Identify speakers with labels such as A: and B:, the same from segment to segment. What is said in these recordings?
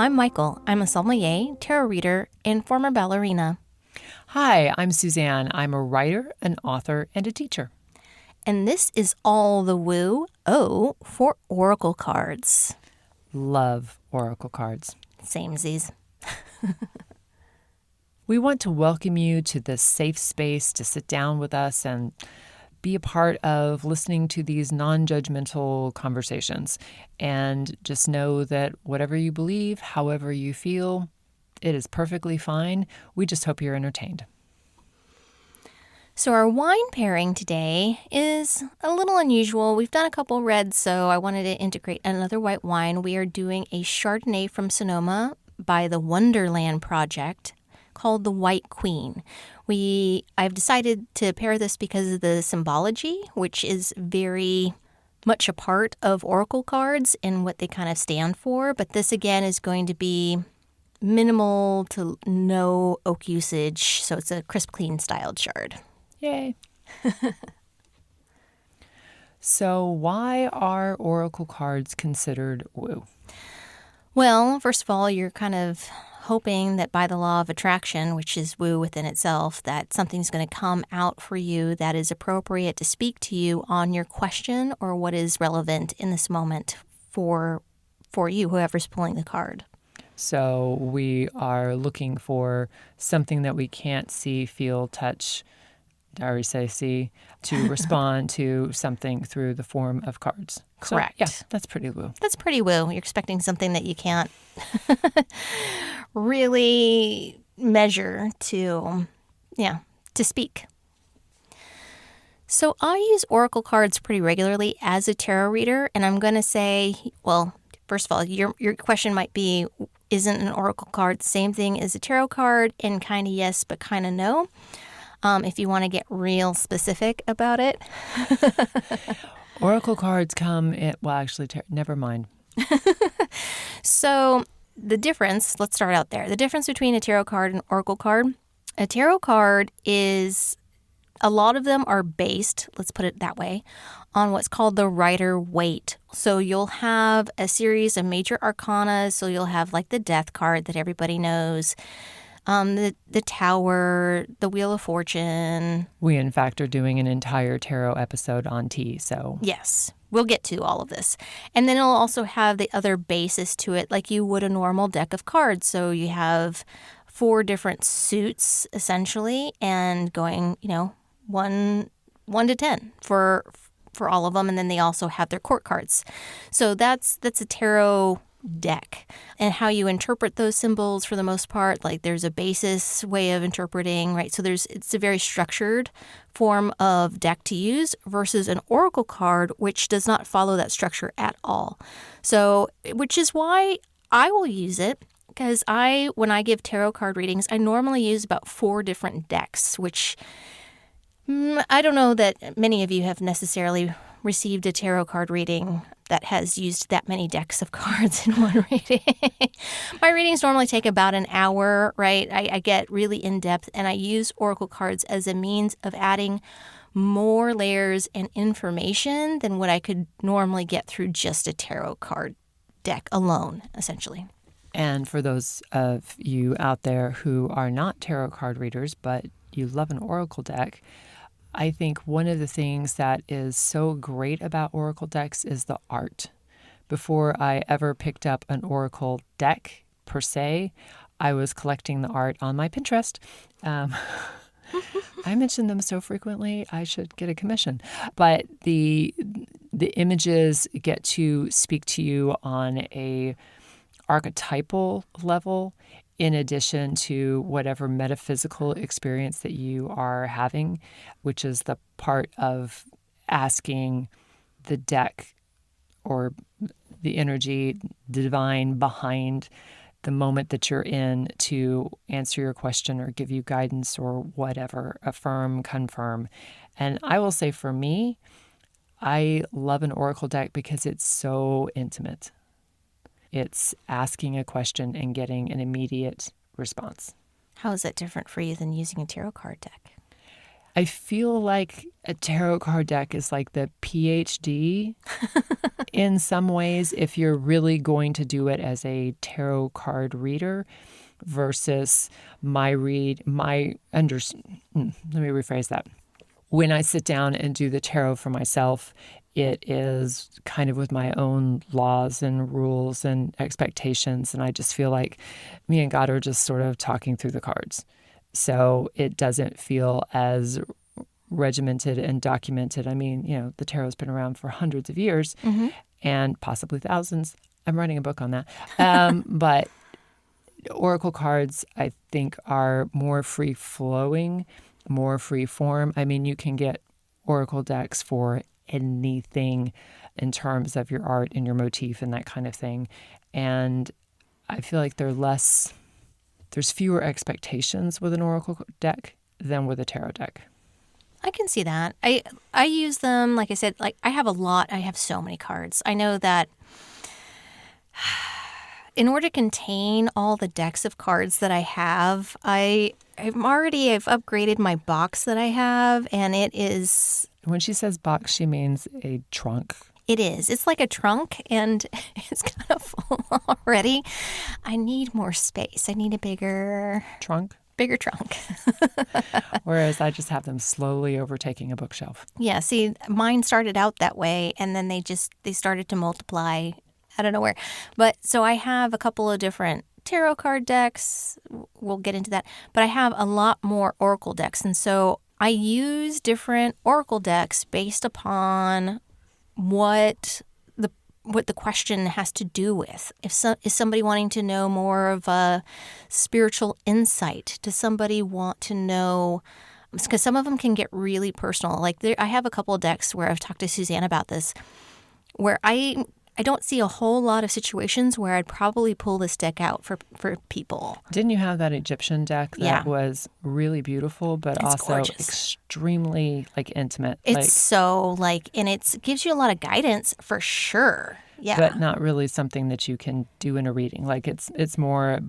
A: I'm Mychal. I'm a sommelier, tarot reader, and former ballerina.
B: Hi, I'm Suzanne. I'm a writer, an author, and a teacher.
A: And this is all the woo O for oracle cards.
B: Love oracle cards.
A: Samesies.
B: We want to welcome you to this safe space to sit down with us and be a part of listening to these non-judgmental conversations. And just know that whatever you believe, however you feel, it is perfectly fine. We just hope you're entertained.
A: So our wine pairing today is a little unusual. We've done a couple reds, so I wanted to integrate another white wine. We are doing a Chardonnay from Sonoma by the Wonderland project called the White Queen. I've decided to pair this because of the symbology, which is very much a part of oracle cards and what they kind of stand for. But this again is going to be minimal to no oak usage, so it's a crisp, clean styled chard.
B: Yay. So why are oracle cards considered woo?
A: Well, first of all, you're kind of hoping that by the law of attraction, which is woo within itself, that something's going to come out for you that is appropriate to speak to you on your question or what is relevant in this moment for you, whoever's pulling the card.
B: So we are looking for something that we can't see, feel, touch, I already say see, to respond to something through the form of cards.
A: Correct.
B: So, yeah, that's pretty woo.
A: That's pretty woo. You're expecting something that you can't really measure to speak. So I use oracle cards pretty regularly as a tarot reader, and I'm going to say, well, first of all, your question might be, isn't an oracle card the same thing as a tarot card? And kind of yes, but kind of no. If you want to get real specific about it.
B: Oracle cards come in, well, actually, never mind.
A: So the difference, let's start out there. The difference between a tarot card and oracle card. A tarot card is, a lot of them are based, let's put it that way, on what's called the Rider-Waite. So you'll have a series of major arcana. So you'll have like the Death card that everybody knows. The Tower, the Wheel of Fortune.
B: We, in fact, are doing an entire tarot episode on tea, so...
A: Yes, we'll get to all of this. And then it'll also have the other basis to it, like you would a normal deck of cards. So you have 4 different suits, essentially, and going, 1 to 10 for all of them. And then they also have their court cards. So that's a tarot deck, and how you interpret those symbols for the most part, like there's a basis way of interpreting, right? So it's a very structured form of deck to use versus an oracle card, which does not follow that structure at all. So, which is why I will use it, because when I give tarot card readings, I normally use about 4 different decks, which I don't know that many of you have necessarily received a tarot card reading that has used that many decks of cards in one reading. My readings normally take about an hour, right? I get really in-depth, and I use oracle cards as a means of adding more layers and information than what I could normally get through just a tarot card deck alone, essentially.
B: And for those of you out there who are not tarot card readers, but you love an oracle deck, I think one of the things that is so great about oracle decks is the art. Before I ever picked up an oracle deck per se, I was collecting the art on my Pinterest. I mention them so frequently, I should get a commission. But the images get to speak to you on a archetypal level, in addition to whatever metaphysical experience that you are having, which is the part of asking the deck or the energy, the divine behind the moment that you're in to answer your question or give you guidance or whatever, affirm, confirm. And I will say for me, I love an oracle deck because it's so intimate. It's asking a question and getting an immediate response.
A: How is that different for you than using a tarot card deck?
B: I feel like a tarot card deck is like the PhD in some ways if you're really going to do it as a tarot card reader versus let me rephrase that. When I sit down and do the tarot for myself, it is kind of with my own laws and rules and expectations. And I just feel like me and God are just sort of talking through the cards. So it doesn't feel as regimented and documented. I mean, the tarot's been around for hundreds of years and possibly thousands. I'm writing a book on that. But oracle cards, I think, are more free-flowing, more free-form. I mean, you can get oracle decks for anything in terms of your art and your motif and that kind of thing. And I feel like there's fewer expectations with an oracle deck than with a tarot deck.
A: I can see that. I use them, like I said, like I have so many cards. I know that in order to contain all the decks of cards that I have, I've upgraded my box that I have, and it is...
B: When she says box, she means a trunk.
A: It is. It's like a trunk, and it's kind of full already. I need more space. I need a bigger
B: trunk. Whereas I just have them slowly overtaking a bookshelf.
A: Yeah, see, mine started out that way, and then they started to multiply out of nowhere. But so I have a couple of different tarot card decks. We'll get into that. But I have a lot more oracle decks, and so I use different oracle decks based upon what the question has to do with. Is somebody wanting to know more of a spiritual insight? Does somebody want to know, because some of them can get really personal. Like I have a couple of decks where I've talked to Suzanne about this, where I don't see a whole lot of situations where I'd probably pull this deck out for people.
B: Didn't you have that Egyptian deck that was really beautiful, but
A: it's
B: also
A: gorgeous.
B: Extremely intimate?
A: It's and it gives you a lot of guidance for sure. Yeah.
B: But not really something that you can do in a reading. Like it's more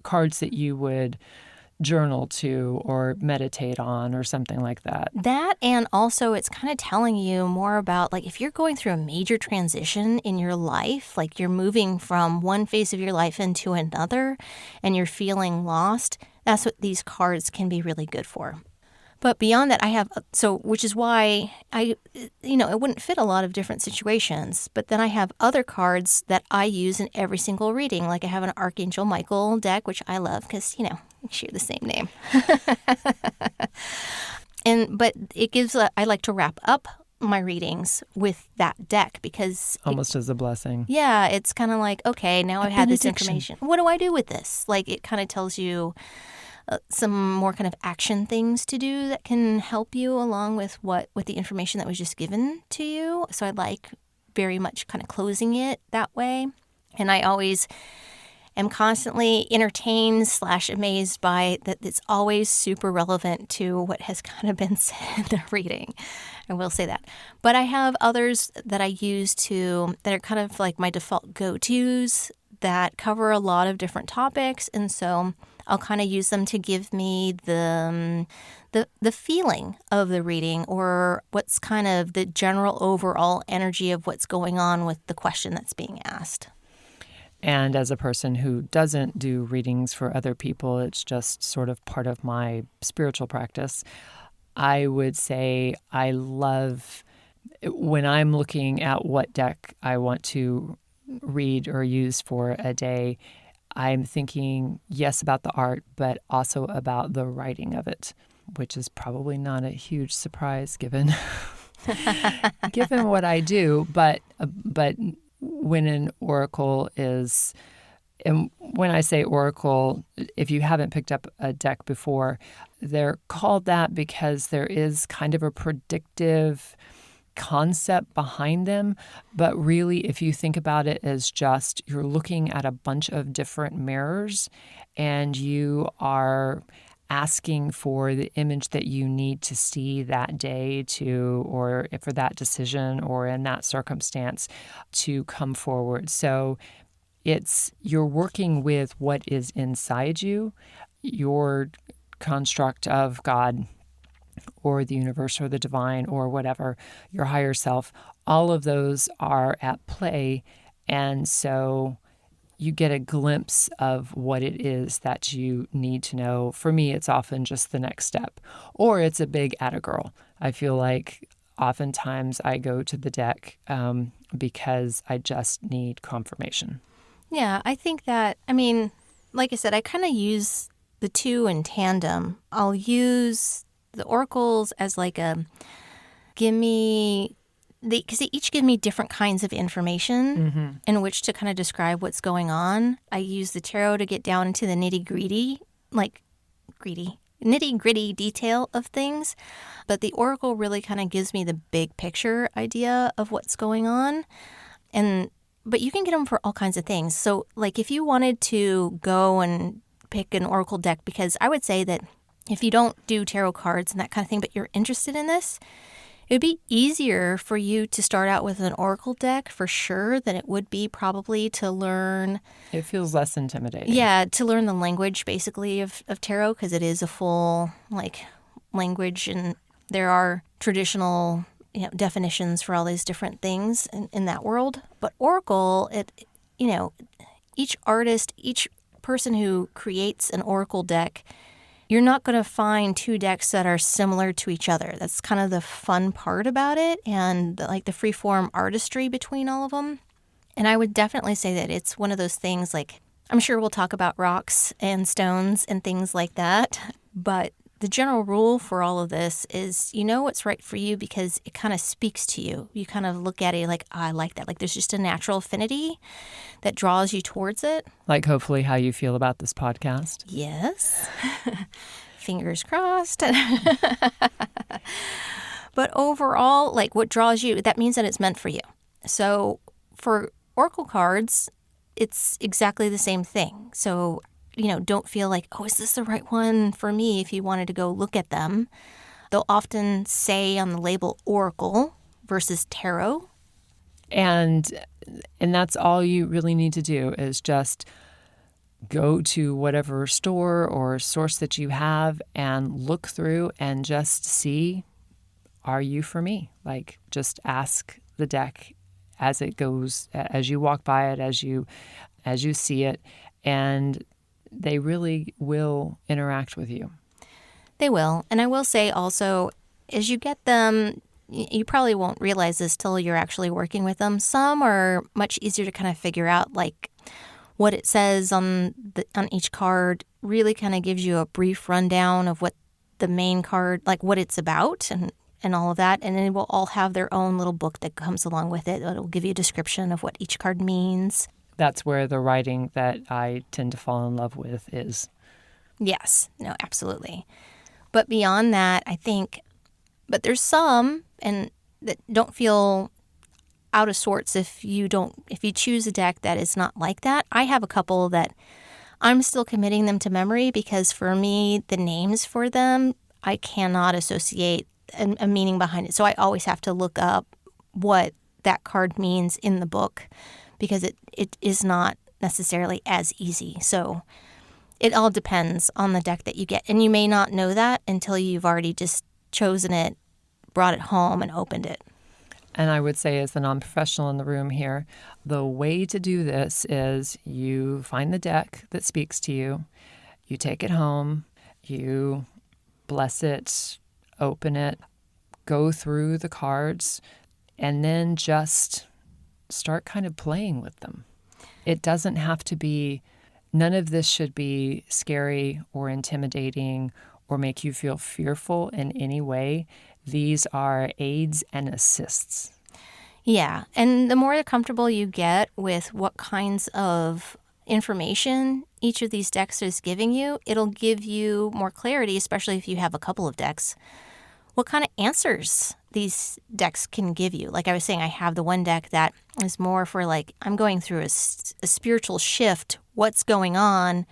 B: cards that you would journal to or meditate on or something like that.
A: That, and also it's kind of telling you more about, like, if you're going through a major transition in your life, like you're moving from one phase of your life into another and you're feeling lost, that's what these cards can be really good for. But beyond that, I have, which is why it wouldn't fit a lot of different situations. But then I have other cards that I use in every single reading. Like I have an Archangel Michael deck, which I love because, we share the same name. But it gives, I like to wrap up my readings with that deck because...
B: Almost as a blessing.
A: Yeah, it's kind of like, okay, now I've had this information. What do I do with this? Like it kind of tells you some more kind of action things to do that can help you along with the information that was just given to you. So I like very much kind of closing it that way. And I always am constantly entertained / amazed by that it's always super relevant to what has kind of been said in the reading. I will say that. But I have others that I use that are kind of like my default go-tos that cover a lot of different topics. And so I'll kind of use them to give me the feeling of the reading, or what's kind of the general overall energy of what's going on with the question that's being asked.
B: And as a person who doesn't do readings for other people, it's just sort of part of my spiritual practice. I would say I love, when I'm looking at what deck I want to read or use for a day, I'm thinking, yes, about the art, but also about the writing of it, which is probably not a huge surprise given what I do. But when an oracle is, and when I say oracle, if you haven't picked up a deck before, they're called that because there is kind of a predictive concept behind them. But really, if you think about it as just you're looking at a bunch of different mirrors and you are asking for the image that you need to see that day or for that decision or in that circumstance to come forward. So you're working with what is inside you, your construct of God or the universe or the divine or whatever, your higher self, all of those are at play. And so you get a glimpse of what it is that you need to know. For me, it's often just the next step, or it's a big atta girl. I feel like oftentimes I go to the deck because I just need confirmation.
A: Yeah, I think that, like I said, I kind of use the two in tandem. I'll use the oracles as like a because they each give me different kinds of information in which to kind of describe what's going on. I use the tarot to get down into the nitty gritty detail of things. But the oracle really kind of gives me the big picture idea of what's going on. But you can get them for all kinds of things. So like if you wanted to go and pick an oracle deck, because I would say that if you don't do tarot cards and that kind of thing, but you're interested in this, it would be easier for you to start out with an oracle deck for sure than it would be probably to learn.
B: It feels less intimidating.
A: Yeah, to learn the language basically of tarot, because it is a full language, and there are traditional definitions for all these different things in that world. But oracle, each artist, each person who creates an oracle deck, you're not going to find two decks that are similar to each other. That's kind of the fun part about it, and the free-form artistry between all of them. And I would definitely say that it's one of those things, like, I'm sure we'll talk about rocks and stones and things like that, but the general rule for all of this is you know what's right for you because it kind of speaks to you. You kind of look at it like, oh, I like that. Like there's just a natural affinity that draws you towards it.
B: Like hopefully how you feel about this podcast.
A: Yes. Fingers crossed. But overall, like what draws you, that means that it's meant for you. So for oracle cards, it's exactly the same thing. So don't feel like, oh, is this the right one for me if you wanted to go look at them. They'll often say on the label oracle versus tarot.
B: And that's all you really need to do is just go to whatever store or source that you have and look through and just see, are you for me? Like just ask the deck as it goes, as you walk by it, as you see it, and they really will interact with you.
A: They will. And I will say also, as you get them, you probably won't realize this till you're actually working with them. Some are much easier to kind of figure out, like what it says on each card really kind of gives you a brief rundown of what the main card, like what it's about and all of that. And then it will all have their own little book that comes along with it. It'll give you a description of what each card means.
B: That's where the writing that I tend to fall in love with is.
A: Yes. No, absolutely. But beyond that, I think, but there's some and that don't feel out of sorts if you choose a deck that is not like that. I have a couple that I'm still committing them to memory because for me, the names for them, I cannot associate a meaning behind it. So I always have to look up what that card means in the book, because it is not necessarily as easy. So it all depends on the deck that you get. And you may not know that until you've already just chosen it, brought it home, and opened it.
B: And I would say as the non-professional in the room here, the way to do this is you find the deck that speaks to you, you take it home, you bless it, open it, go through the cards, and then just start kind of playing with them. It doesn't have to be, none of this should be scary or intimidating or make you feel fearful in any way. These are aids and assists.
A: Yeah, and the more comfortable you get with what kinds of information each of these decks is giving you, it'll give you more clarity, especially if you have a couple of decks, what kind of answers these decks can give you. Like I was saying, I have the one deck that is more for like, I'm going through a spiritual shift. What's going on?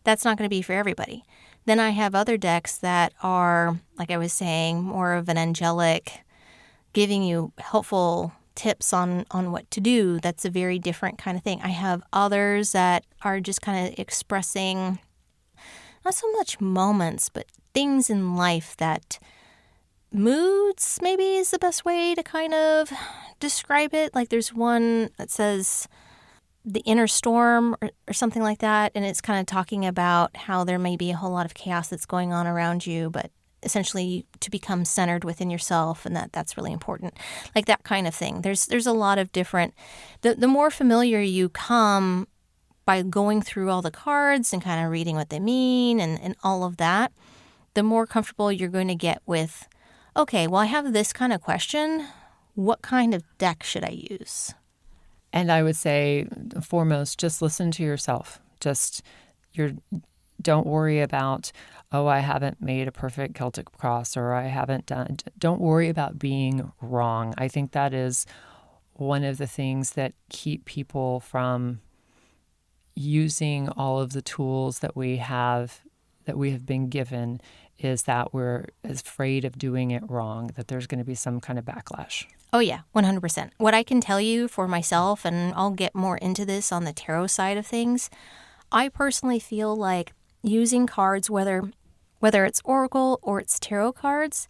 A: That's not going to be for everybody. Then I have other decks that are, like I was saying, more of an angelic, giving you helpful tips on what to do. That's a very different kind of thing. I have others that are just kind of expressing not so much moments, but things in life that moods, maybe is the best way to kind of describe it. Like there's one that says the inner storm or something like that. And it's kind of talking about how there may be a whole lot of chaos that's going on around you, but essentially to become centered within yourself, and that's really important. Like that kind of thing. There's a lot of different, the more familiar you come by going through all the cards and kind of reading what they mean and all of that, the more comfortable you're going to get with, okay, well, I have this kind of question. What kind of deck should I use?
B: And I would say, foremost, just listen to yourself. Don't worry about, oh, I haven't made a perfect Celtic cross, or I haven't done. Don't worry about being wrong. I think that is one of the things that keep people from using all of the tools that we have been given, is that we're afraid of doing it wrong, that there's going to be some kind of backlash.
A: Oh, yeah, 100%. What I can tell you for myself, and I'll get more into this on the tarot side of things, I personally feel like using cards, whether it's oracle or it's tarot cards,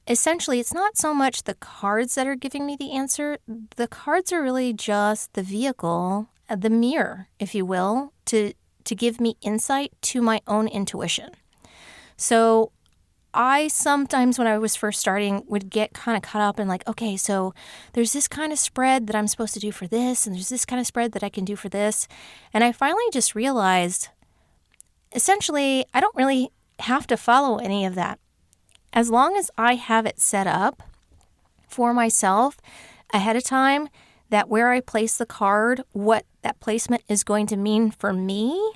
A: essentially it's not so much the cards that are giving me the answer. The cards are really just the vehicle, the mirror, if you will, to give me insight to my own intuition. So I sometimes, when I was first starting, would get kind of caught up in like, okay, so there's this kind of spread that I'm supposed to do for this, and there's this kind of spread that I can do for this. And I finally just realized, essentially, I don't really have to follow any of that. As long as I have it set up for myself ahead of time, that where I place the card, what that placement is going to mean for me,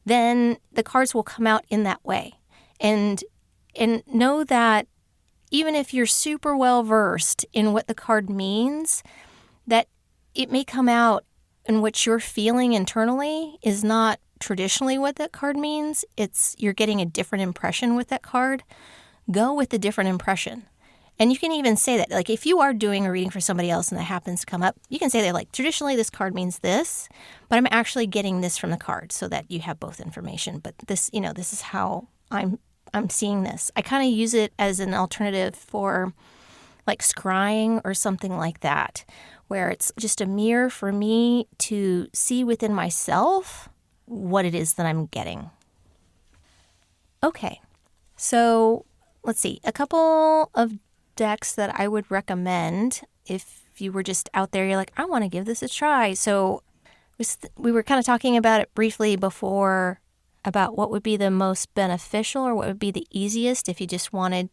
A: then the cards will come out in that way. And know that even if you're super well versed in what the card means, that it may come out and what you're feeling internally is not traditionally what that card means. You're getting a different impression with that card. Go with the different impression. And you can even say that, like if you are doing a reading for somebody else and that happens to come up, you can say that like traditionally this card means this, but I'm actually getting this from the card, so that you have both information. But this is how I'm seeing this. I kind of use it as an alternative for like scrying or something like that, where it's just a mirror for me to see within myself what it is that I'm getting. Okay, so let's see. A couple of decks that I would recommend if you were just out there, you're like, I want to give this a try. So we were kind of talking about it briefly before, about what would be the most beneficial or what would be the easiest if you just wanted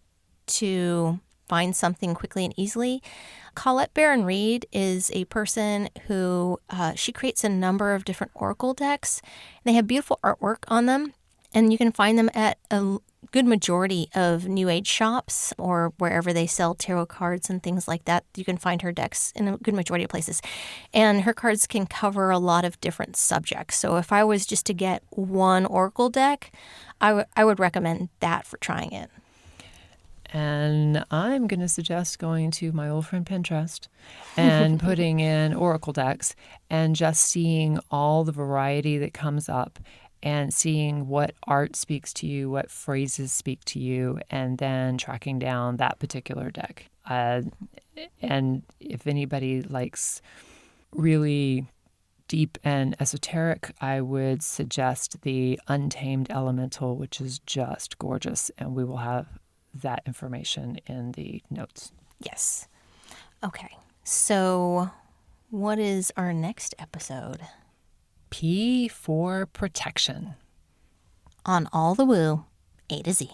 A: to find something quickly and easily. Colette Baron-Reid is a person who, she creates a number of different oracle decks. They have beautiful artwork on them, and you can find them at a good majority of New Age shops or wherever they sell tarot cards and things like that. You can find her decks in a good majority of places. And her cards can cover a lot of different subjects. So if I was just to get one oracle deck, I would recommend that for trying it.
B: And I'm going to suggest going to my old friend Pinterest and putting in oracle decks and just seeing all the variety that comes up and seeing what art speaks to you, what phrases speak to you, and then tracking down that particular deck. And if anybody likes really deep and esoteric, I would suggest the Untamed Elemental, which is just gorgeous, and we will have that information in the notes.
A: Yes. Okay. So what is our next episode?
B: P for protection.
A: On All the Woo, A to Z.